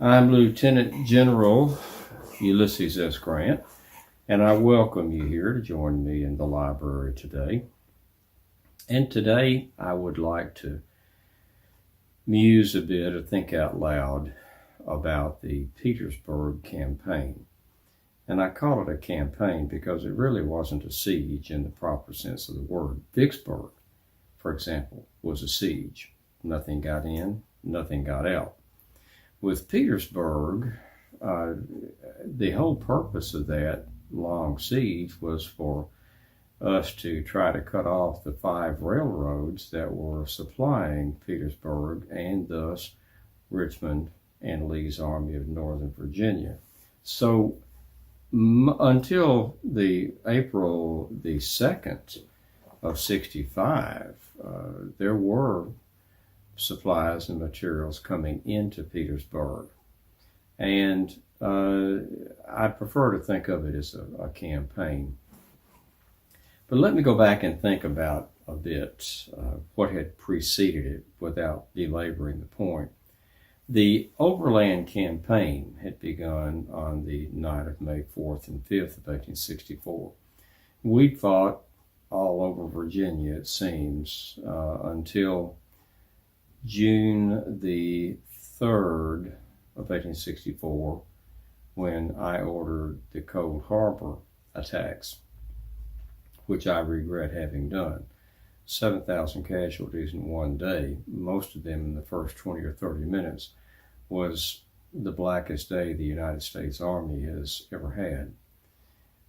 I'm Lieutenant General Ulysses S. Grant, and I welcome you here to join me in the library today. And today I would like to muse a bit or think out loud about the Petersburg Campaign. And I call it a campaign because it really wasn't a siege in the proper sense of the word. Vicksburg, for example, was a siege. Nothing got in, nothing got out. With Petersburg, the whole purpose of that long siege was for us to try to cut off the 5 railroads that were supplying Petersburg and thus Richmond and Lee's Army of Northern Virginia. So until the April the 2nd of 65, there were supplies and materials coming into Petersburg. And I prefer to think of it as a campaign. But let me go back and think about a bit what had preceded it without belaboring the point. The overland campaign had begun on the night of May 4th and 5th of 1864. We'd fought all over Virginia, it seems, until June the 3rd of 1864, when I ordered the Cold Harbor attacks, which I regret having done. 7,000 casualties in one day, most of them in the first 20 or 30 minutes, was the blackest day the United States Army has ever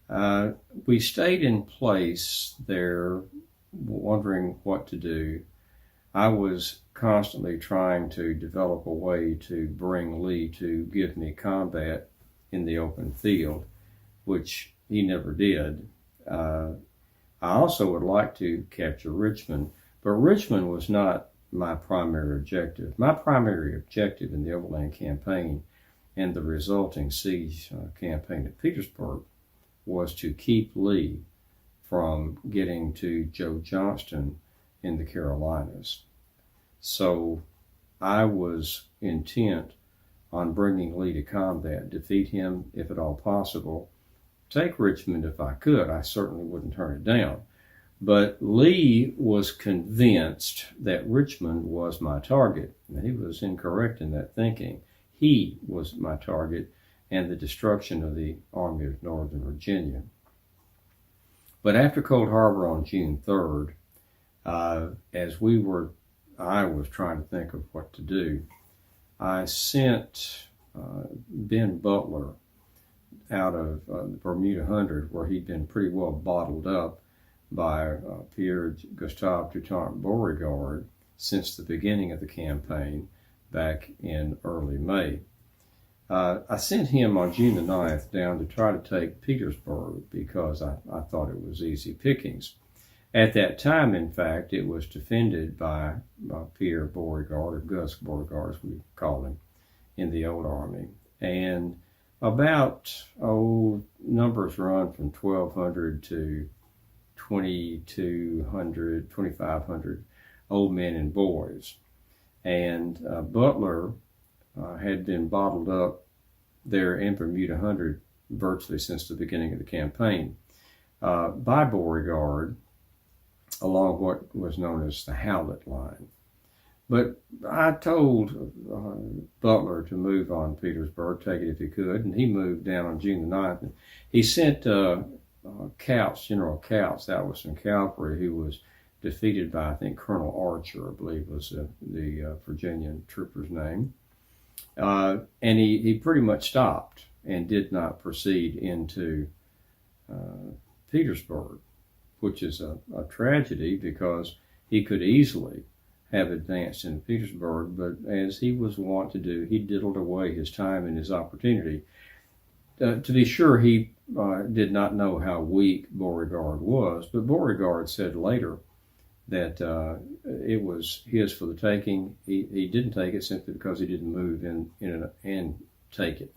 had. We stayed in place there, wondering what to do. I was constantly trying to develop a way to bring Lee to give me combat in the open field, which he never did. I also would like to capture Richmond, but Richmond was not my primary objective. My primary objective in the Overland Campaign and the resulting siege campaign at Petersburg was to keep Lee from getting to Joe Johnston in the Carolinas. So I was intent on bringing Lee to combat, defeat him if at all possible, take Richmond if I could. I certainly wouldn't turn it down. But Lee was convinced that Richmond was my target, and he was incorrect in that thinking. He was my target and the destruction of the Army of Northern Virginia. But after Cold Harbor on June 3rd, I was trying to think of what to do. I sent Ben Butler out of the Bermuda Hundred, where he'd been pretty well bottled up by Pierre Gustave Toutant Beauregard since the beginning of the campaign back in early May. I sent him on June the 9th down to try to take Petersburg because I thought it was easy pickings. At that time, in fact, it was defended by Pierre Beauregard, or Gus Beauregard, as we called him, in the old army. And about, numbers run from 1,200 to 2,200, 2,500 old men and boys. And Butler had been bottled up there in Bermuda Hundred virtually since the beginning of the campaign by Beauregard, along what was known as the Howlett Line. But I told Butler to move on Petersburg, take it if he could, and he moved down on June the 9th. And he sent Couch, General Couch, that was some cavalry, who was defeated by, I think, Colonel Archer, I believe was the Virginian trooper's name. And he pretty much stopped and did not proceed into Petersburg, which is a tragedy because he could easily have advanced into Petersburg, but as he was wont to do, he diddled away his time and his opportunity. To be sure, he did not know how weak Beauregard was, but Beauregard said later that it was his for the taking. He didn't take it simply because he didn't move in and take it.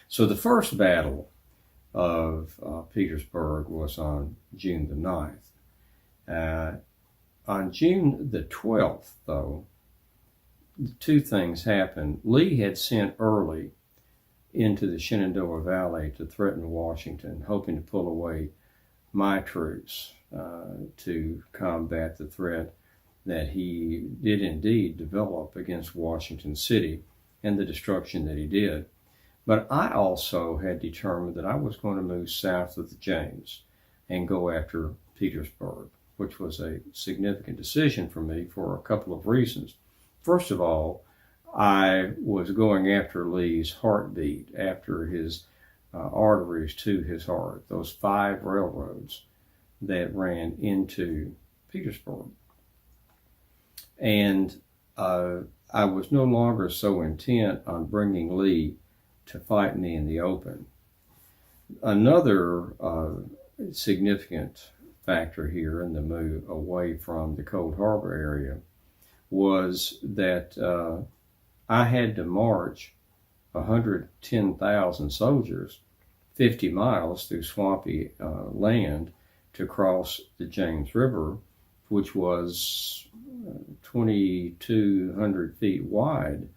So the first battle of Petersburg was on June the 9th. On June the 12th, though, two things happened. Lee had sent Early into the Shenandoah Valley to threaten Washington, hoping to pull away my troops to combat the threat that he did indeed develop against Washington City and the destruction that he did. But I also had determined that I was going to move south of the James and go after Petersburg, which was a significant decision for me for a couple of reasons. First of all, I was going after Lee's heartbeat, after his arteries to his heart, those 5 railroads that ran into Petersburg. And I was no longer so intent on bringing Lee to fight me in the open. Another significant factor here in the move away from the Cold Harbor area was that I had to march 110,000 soldiers 50 miles through swampy land to cross the James River, which was 2,200 feet wide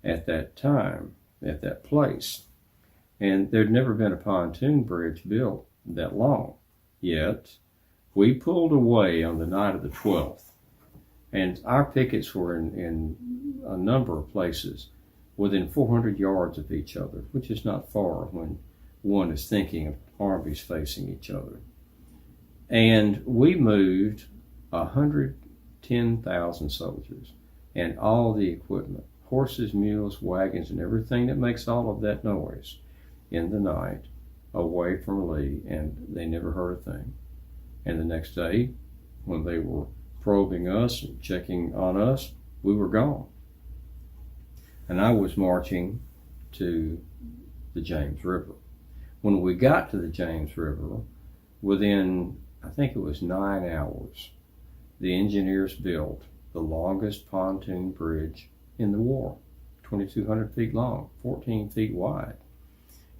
at that time, at that place. And there'd never been a pontoon bridge built that long. Yet, we pulled away on the night of the 12th, and our pickets were in a number of places within 400 yards of each other, which is not far when one is thinking of armies facing each other. And we moved 110,000 soldiers and all the equipment, horses, mules, wagons, and everything that makes all of that noise in the night away from Lee, and they never heard a thing. And the next day, when they were probing us and checking on us, we were gone. And I was marching to the James River. When we got to the James River, within, I think it was 9 hours, the engineers built the longest pontoon bridge in the war, 2,200 feet long, 14 feet wide.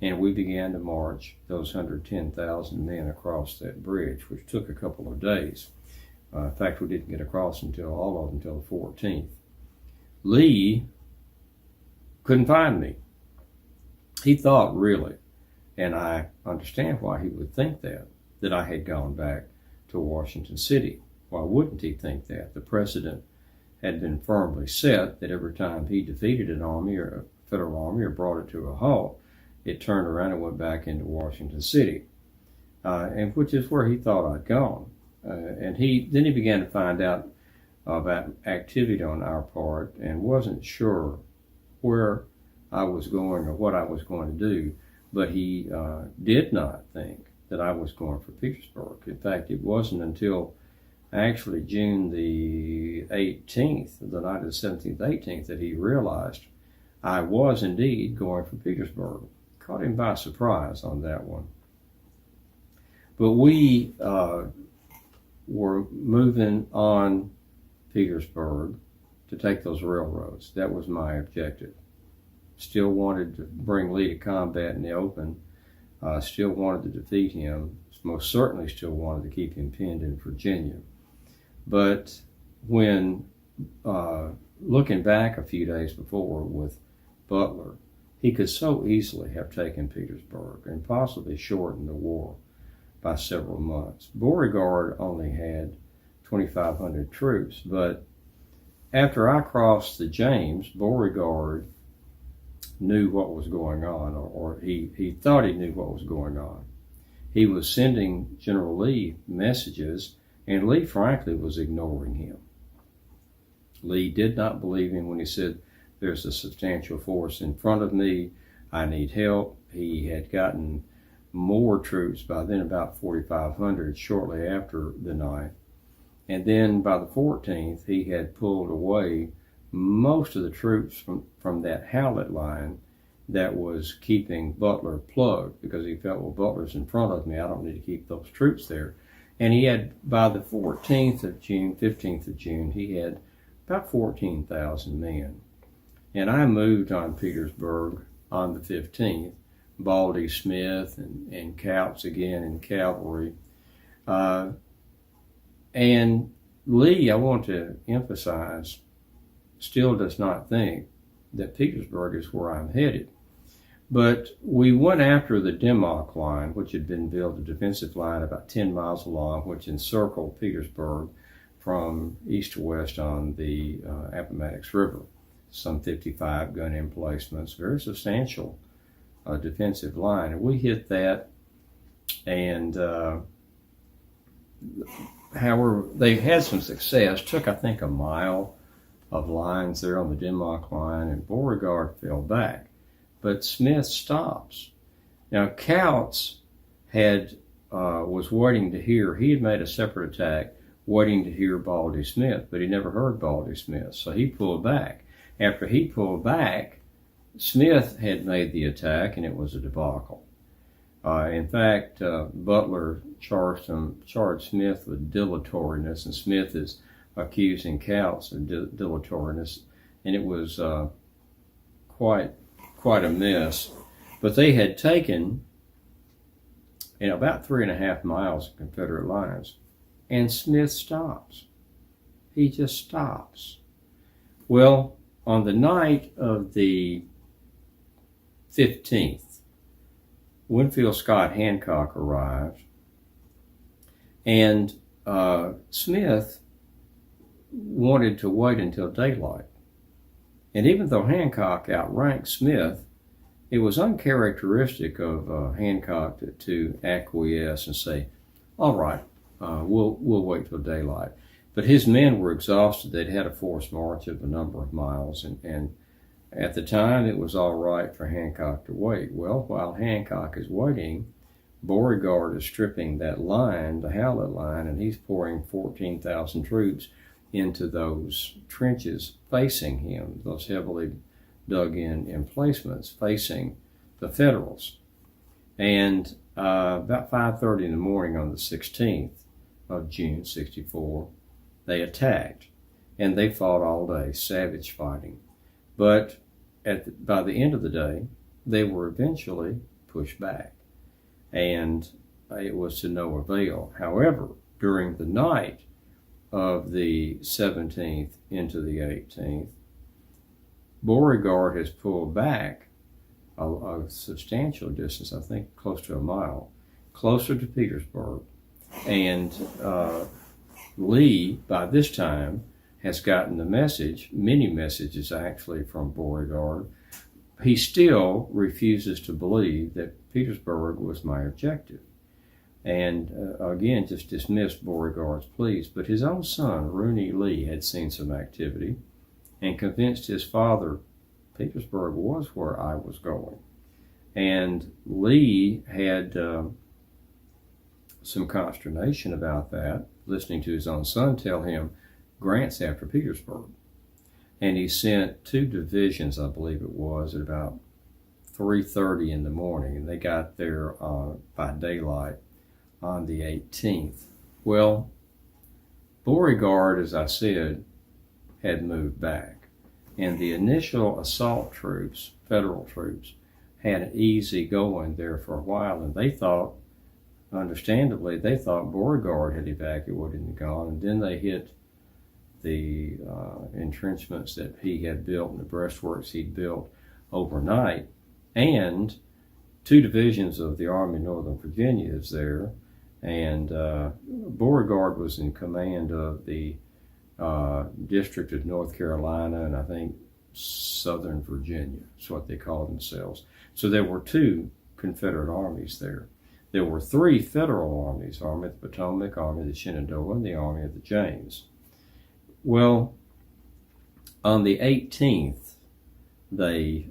And we began to march those 110,000 men across that bridge, which took a couple of days. In fact, we didn't get across all of them until the 14th. Lee couldn't find me. He thought, really, and I understand why he would think that I had gone back to Washington City. Why wouldn't he think that? The precedent had been firmly set that every time he defeated an army or a federal army or brought it to a halt, it turned around and went back into Washington City, and which is where he thought I'd gone. And then he began to find out about activity on our part and wasn't sure where I was going or what I was going to do, but he did not think that I was going for Petersburg. In fact, it wasn't until actually June the 18th, the night of the 17th, 18th, that he realized I was indeed going for Petersburg. Caught him by surprise on that one. But we were moving on Petersburg to take those railroads. That was my objective. Still wanted to bring Lee to combat in the open. Still wanted to defeat him. Most certainly still wanted to keep him pinned in Virginia. But when looking back a few days before with Butler, he could so easily have taken Petersburg and possibly shortened the war by several months. Beauregard only had 2,500 troops, but after I crossed the James, Beauregard knew what was going on, or he thought he knew what was going on. He was sending General Lee messages, and Lee, frankly, was ignoring him. Lee did not believe him when he said, "There's a substantial force in front of me. I need help." He had gotten more troops by then, about 4,500, shortly after the 9th. And then by the 14th, he had pulled away most of the troops from that Howlett line that was keeping Butler plugged, because he felt, well, Butler's in front of me. I don't need to keep those troops there. And he had, by the 14th of June, 15th of June, he had about 14,000 men. And I moved on Petersburg on the 15th, Baldy Smith and Couts again in cavalry. And Lee, I want to emphasize, still does not think that Petersburg is where I'm headed. But we went after the Dimmock line, which had been built, a defensive line about 10 miles long, which encircled Petersburg from east to west on the Appomattox River. Some 55 gun emplacements, very substantial defensive line. And we hit that, and however, they had some success. Took, I think, a mile of lines there on the Dimmock line, and Beauregard fell back. But Smith stops. Now, Kautz was waiting to hear. He had made a separate attack, waiting to hear Baldy Smith, but he never heard Baldy Smith, so he pulled back. After he pulled back, Smith had made the attack, and it was a debacle. In fact, Butler charged Smith with dilatoriness, and Smith is accusing Kautz of dilatoriness, and it was quite a mess. But they had taken about 3.5 miles of Confederate lines, and Smith stops. He just stops. Well, on the night of the 15th, Winfield Scott Hancock arrived, and Smith wanted to wait until daylight. And even though Hancock outranked Smith, it was uncharacteristic of Hancock to acquiesce and say, all right, we'll wait till daylight. But his men were exhausted. They'd had a forced march of a number of miles, and at the time it was all right for Hancock to wait. Well, while Hancock is waiting, Beauregard is stripping that line, the Howlett line, and he's pouring 14,000 troops into those trenches facing him, those heavily dug in emplacements facing the Federals. And about 5:30 in the morning on the 16th of June, 64, they attacked, and they fought all day, savage fighting. But by the end of the day, they were eventually pushed back, and it was to no avail. However, during the night of the 17th into the 18th, Beauregard has pulled back a substantial distance, I think close to a mile, closer to Petersburg. And Lee, by this time, has gotten the message, many messages actually, from Beauregard. He still refuses to believe that Petersburg was my objective. And again, just dismissed Beauregard's pleas. But his own son, Rooney Lee, had seen some activity and convinced his father Petersburg was where I was going. And Lee had some consternation about that, listening to his own son tell him Grant's after Petersburg. And he sent 2 divisions, I believe it was, at about 3:30 in the morning, and they got there by daylight on the 18th. Well, Beauregard, as I said, had moved back, and the initial assault troops, Federal troops, had an easy going there for a while, and they thought, understandably, they thought Beauregard had evacuated and gone, and then they hit the entrenchments that he had built and the breastworks he'd built overnight. And 2 divisions of the Army of Northern Virginia is there, and Beauregard was in command of the District of North Carolina and I think Southern Virginia. That's what they called themselves. So there were 2 Confederate armies there. There were 3 Federal armies, Army of the Potomac, Army of the Shenandoah, and the Army of the James. Well, on the 18th, they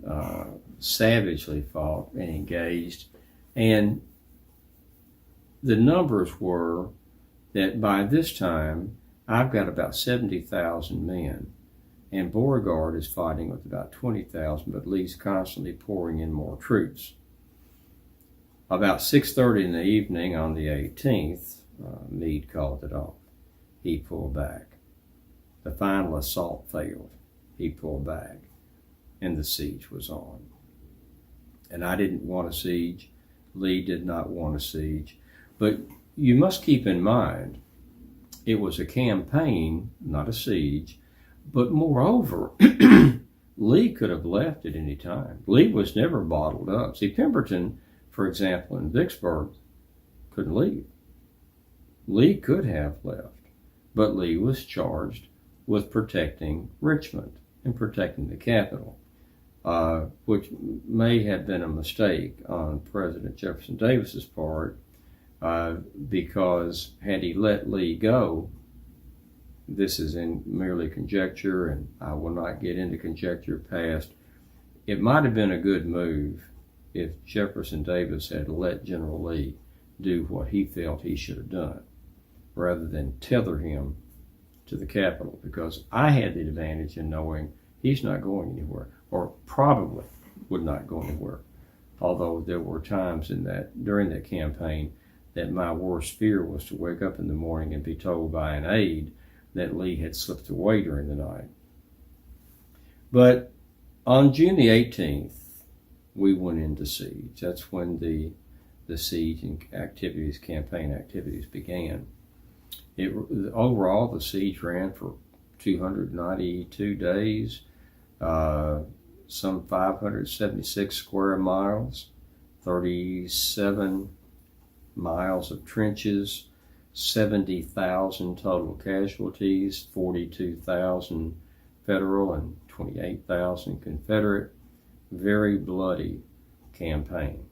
savagely fought and engaged, and the numbers were that by this time, I've got about 70,000 men, and Beauregard is fighting with about 20,000, but Lee's constantly pouring in more troops. About 6:30 in the evening on the 18th, Meade called it off. He pulled back. The final assault failed. He pulled back, and the siege was on. And I didn't want a siege. Lee did not want a siege. But you must keep in mind, it was a campaign, not a siege, But moreover, Lee could have left at any time. Lee was never bottled up. See, Pemberton, for example, in Vicksburg, couldn't leave. Lee could have left, but Lee was charged with protecting Richmond and protecting the capital, which may have been a mistake on President Jefferson Davis's part, because had he let Lee go, this is in merely conjecture, and I will not get into conjecture past, it might have been a good move if Jefferson Davis had let General Lee do what he felt he should have done, rather than tether him to the Capitol, because I had the advantage in knowing he's not going anywhere, or probably would not go anywhere. Although there were times during that campaign that my worst fear was to wake up in the morning and be told by an aide that Lee had slipped away during the night. But on June the 18th, we went into siege. That's when the siege and campaign activities began. Overall, the siege ran for 292 days, some 576 square miles, 37 miles of trenches, 70,000 total casualties, 42,000 Federal and 28,000 Confederate. Very bloody campaign.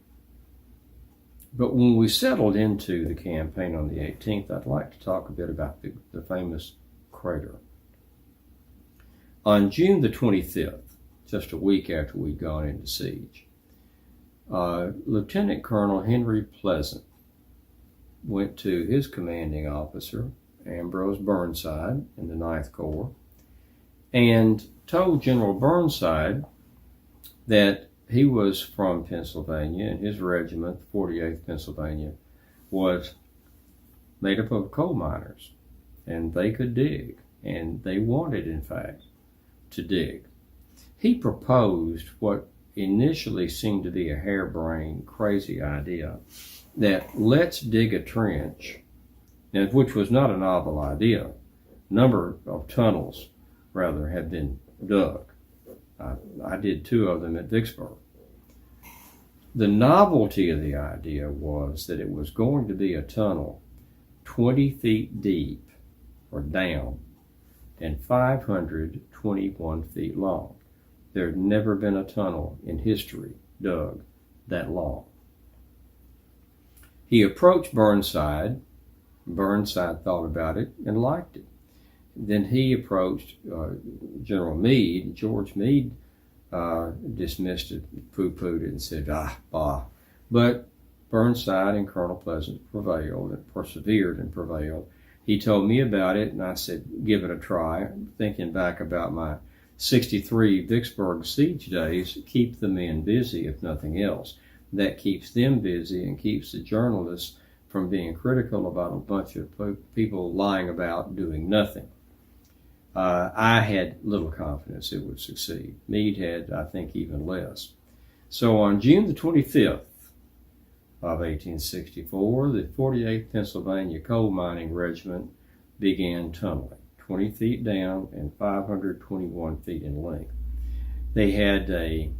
But when we settled into the campaign on the 18th, I'd like to talk a bit about the famous crater. On June the 25th, just a week after we'd gone into siege, Lieutenant Colonel Henry Pleasant went to his commanding officer, Ambrose Burnside, in the Ninth Corps, and told General Burnside that he was from Pennsylvania, and his regiment, the 48th Pennsylvania, was made up of coal miners, and they could dig, and they wanted, in fact, to dig. He proposed what initially seemed to be a harebrained, crazy idea, that let's dig a trench, and which was not a novel idea. A number of tunnels, rather, had been dug. I did 2 of them at Vicksburg. The novelty of the idea was that it was going to be a tunnel 20 feet deep, or down, and 521 feet long. There had never been a tunnel in history dug that long. He approached Burnside. Burnside thought about it and liked it. Then he approached General Mead. George Mead dismissed it, poo-pooed it, and said, bah. But Burnside and Colonel Pleasant prevailed and persevered and prevailed. He told me about it, and I said, give it a try. Thinking back about my 63 Vicksburg siege days, keep the men busy, if nothing else. That keeps them busy and keeps the journalists from being critical about a bunch of people lying about doing nothing. I had little confidence it would succeed. Meade had, I think, even less. So on June the 25th of 1864, the 48th Pennsylvania Coal Mining Regiment began tunneling, 20 feet down and 521 feet in length. They had a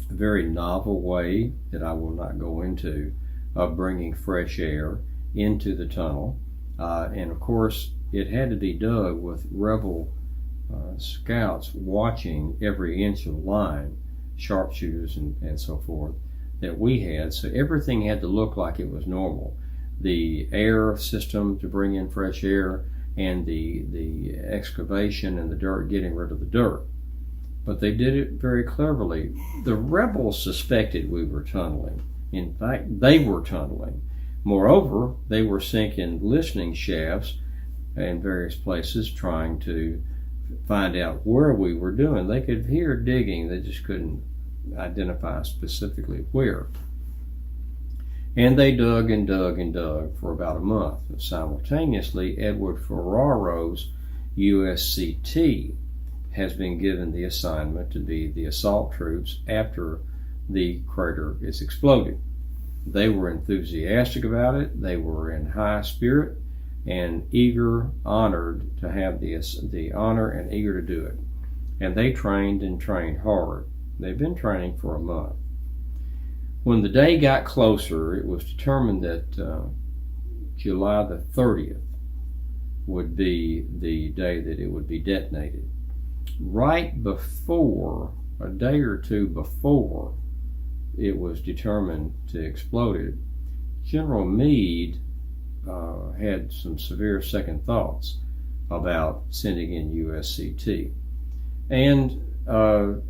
very novel way that I will not go into of bringing fresh air into the tunnel. And of course, it had to be dug with rebel scouts watching every inch of line, sharpshooters and so forth, that we had. So everything had to look like it was normal. The air system to bring in fresh air, and the excavation and the dirt, getting rid of the dirt. But they did it very cleverly. The rebels suspected we were tunneling. In fact, they were tunneling. Moreover, they were sinking listening shafts in various places trying to find out where we were doing. They could hear digging, they just couldn't identify specifically where. And they dug and dug and dug for about a month. And simultaneously, Edward Ferraro's USCT has been given the assignment to be the assault troops after the crater is exploded. They were enthusiastic about it. They were in high spirit. and honored to have the honor and eager to do it. And they trained and trained hard. They've been training for a month. When the day got closer, it was determined that July the 30th would be the day that it would be detonated. Right before, a day or two before it was determined to explode, General Mead had some severe second thoughts about sending in USCT. And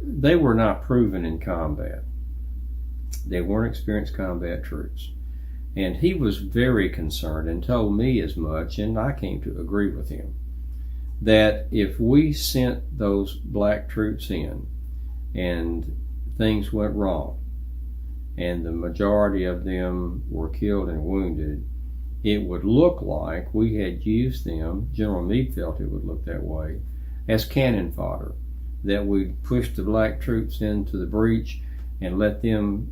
they were not proven in combat. They weren't experienced combat troops. And he was very concerned and told me as much, and I came to agree with him, that if we sent those black troops in and things went wrong, and the majority of them were killed and wounded, it would look like we had used them, General Meade felt it would look that way, as cannon fodder, that we'd push the black troops into the breach and let them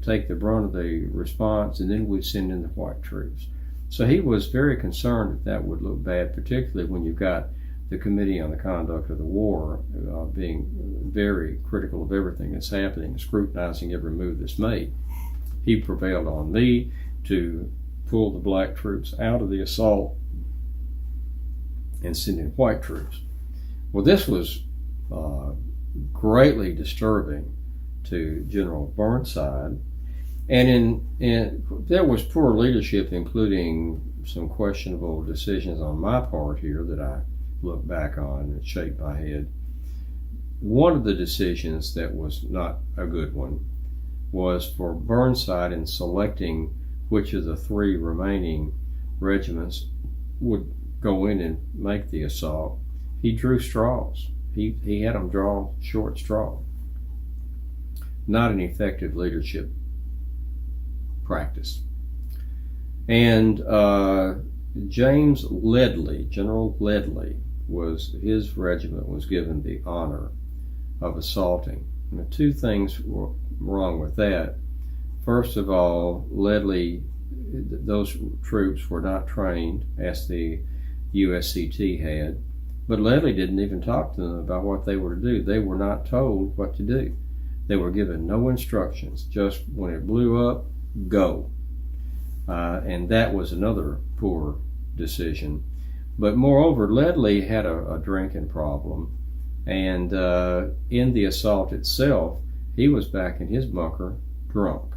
take the brunt of the response, and then we'd send in the white troops. So he was very concerned that would look bad, particularly when you've got the Committee on the Conduct of the War being very critical of everything that's happening, scrutinizing every move that's made. He prevailed on me to pull the black troops out of the assault and send in white troops. Well, this was greatly disturbing to General Burnside, and there was poor leadership, including some questionable decisions on my part here that I look back on and shake my head. One of the decisions that was not a good one was for Burnside, in selecting which of the three remaining regiments would go in and make the assault. He drew straws. He had them draw short straw. Not an effective leadership practice. And James Ledley, General Ledley, his regiment was given the honor of assaulting. And the two things were wrong with that. First of all, Ledley, those troops were not trained as the USCT had, but Ledley didn't even talk to them about what they were to do. They were not told what to do. They were given no instructions, just when it blew up, go. And that was another poor decision. But moreover, Ledley had a drinking problem, and in the assault itself, he was back in his bunker drunk.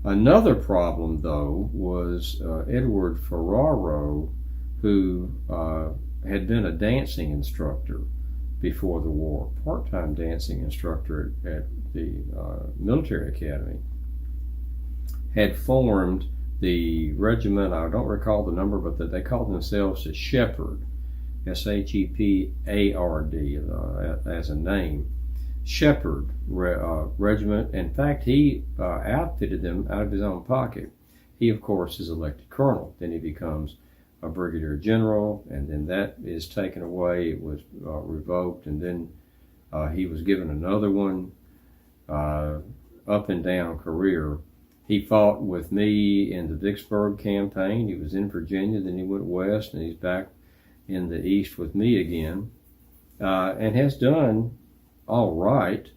Another problem, though, was Edward Ferraro, who had been a dancing instructor before the war, part-time dancing instructor at the military academy, had formed the regiment. I don't recall the number, but that they called themselves the Shepherd, S-H-E-P-A-R-D as a name, Shepherd Regiment. In fact, he outfitted them out of his own pocket. He, of course, is elected colonel. Then he becomes a brigadier general, and then that is taken away. It was revoked, and then he was given another one. Up and down career. He fought with me in the Vicksburg Campaign. He was in Virginia, then he went west, and he's back in the east with me again, and has done all right.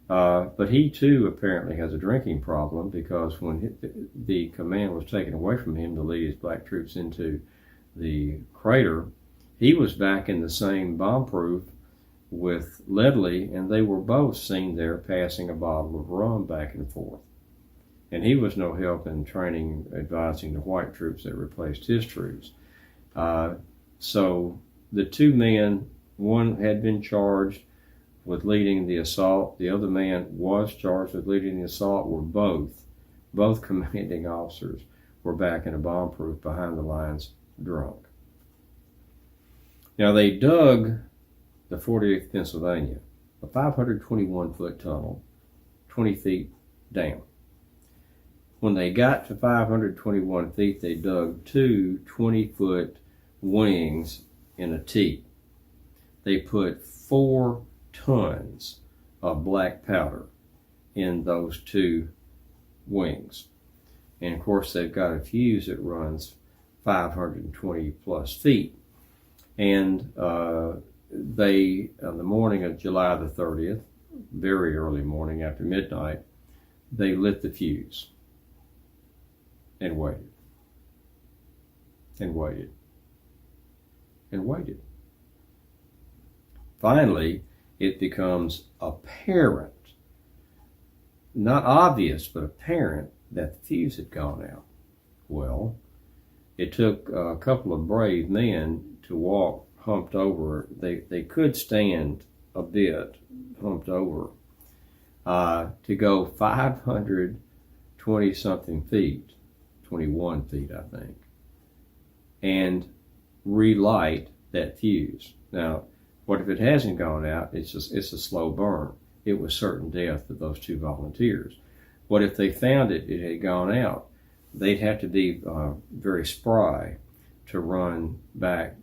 But he too apparently has a drinking problem, because when the command was taken away from him to lead his black troops into the crater, he was back in the same bomb-proof with Ledley, and they were both seen there passing a bottle of rum back and forth. And he was no help in training, advising the white troops that replaced his troops. So the two men, one had been charged with leading the assault, the other man was charged with leading the assault, were both commanding officers were back in a bomb-proof behind the lines, drunk. Now they dug the 48th Pennsylvania, a 521-foot tunnel, 20 feet down. When they got to 521 feet, they dug two 20-foot wings in a T. They put 4 tons of black powder in those two wings. And of course, they've got a fuse that runs 520 plus feet. And they, on the morning of July the 30th, very early morning after midnight, they lit the fuse and waited and waited and waited. Finally, it becomes apparent, not obvious, but apparent, that the fuse had gone out. Well, it took a couple of brave men to walk humped over. They could stand a bit humped over, to go 520 something feet, 21 feet, I think, and relight that fuse. Now, what if it hasn't gone out? It's a slow burn. It was certain death of those two volunteers. What if they found it had gone out? They'd have to be very spry to run back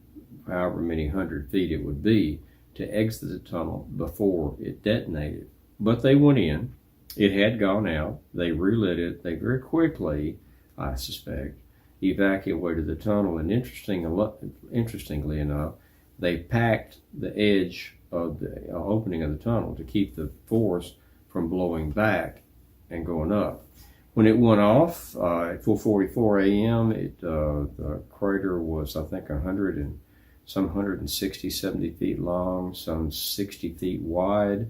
however many 100 feet it would be to exit the tunnel before it detonated. But they went in. It had gone out. They relit it. They very quickly, I suspect, evacuated the tunnel. And interestingly enough, they packed the edge of the opening of the tunnel to keep the force from blowing back and going up. When it went off at 4:44 a.m., the crater was, I think, 160, 70 feet long, some 60 feet wide,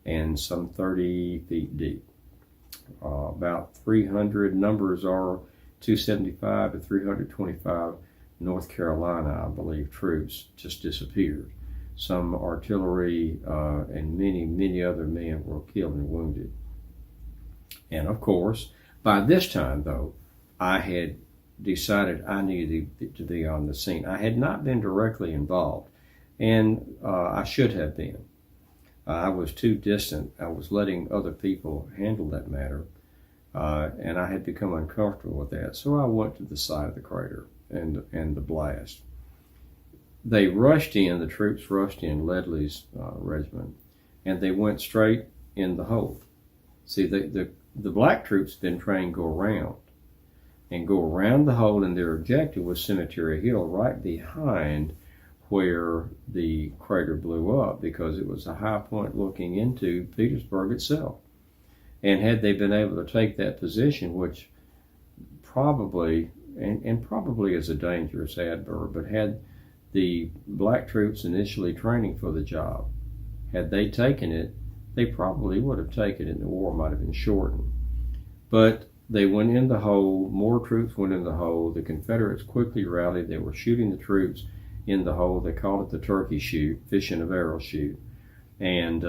and some 30 feet deep. About 300, numbers are 275 to 325 North Carolina, I believe, troops just disappeared. Some artillery and many other men were killed and wounded. And of course, by this time, though, I had decided I needed to be on the scene. I had not been directly involved, and I should have been. I was too distant. I was letting other people handle that matter, and I had become uncomfortable with that. So I went to the side of the crater and the blast. They rushed in, the troops rushed in, Ledley's regiment, and they went straight in the hole. See, the black troops had been trained to go around the hole, and their objective was Cemetery Hill, right behind where the crater blew up, because it was a high point looking into Petersburg itself. And had they been able to take that position, which probably, and probably is a dangerous adverb, but had the black troops initially training for the job, had they taken it, they probably would have taken it and the war might have been shortened. But they went in the hole, more troops went in the hole, the Confederates quickly rallied, they were shooting the troops in the hole, they called it the turkey shoot, fish in a barrel shoot, and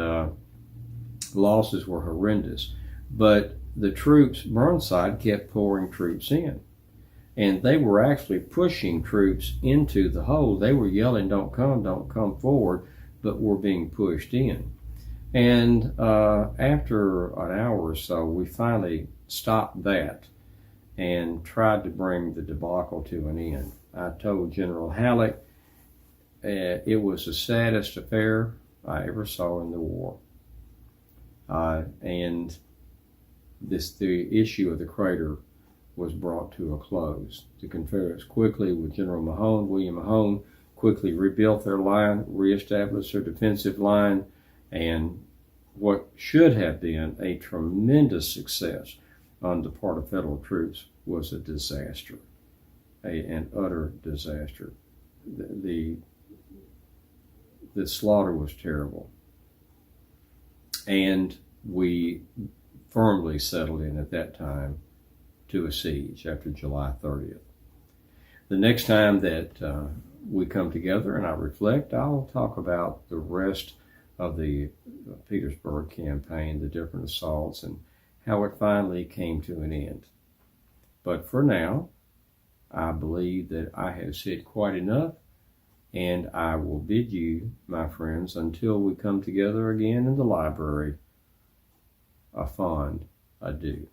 losses were horrendous. But the troops, Burnside kept pouring troops in, and they were actually pushing troops into the hole. They were yelling, don't come forward, but were being pushed in. And after an hour or so, we finally stopped that and tried to bring the debacle to an end. I told General Halleck it was the saddest affair I ever saw in the war. And the issue of the crater was brought to a close. The Confederates quickly, with William Mahone, quickly rebuilt their line, reestablished their defensive line, and what should have been a tremendous success on the part of federal troops was a disaster, an utter disaster. The slaughter was terrible. And we firmly settled in at that time to a siege after July 30th. The next time that we come together and I reflect, I'll talk about the rest of the Petersburg Campaign, the different assaults, and how it finally came to an end. But for now, I believe that I have said quite enough, and I will bid you, my friends, until we come together again in the library, a fond adieu.